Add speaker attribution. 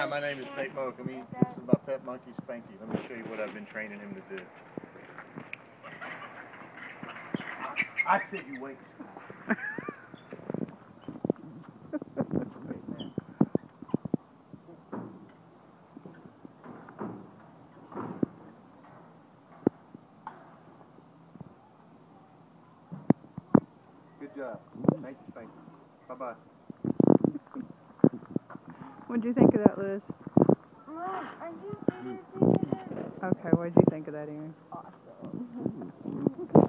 Speaker 1: Hi, my name is Moock. This is my pet monkey, Spanky. Let me show you what I've been training him to do. I said you wait. Good job. Thank you, Spanky. Bye-bye.
Speaker 2: What'd you think of that, Liz? Okay, what'd you think of that, Aaron?
Speaker 3: Awesome.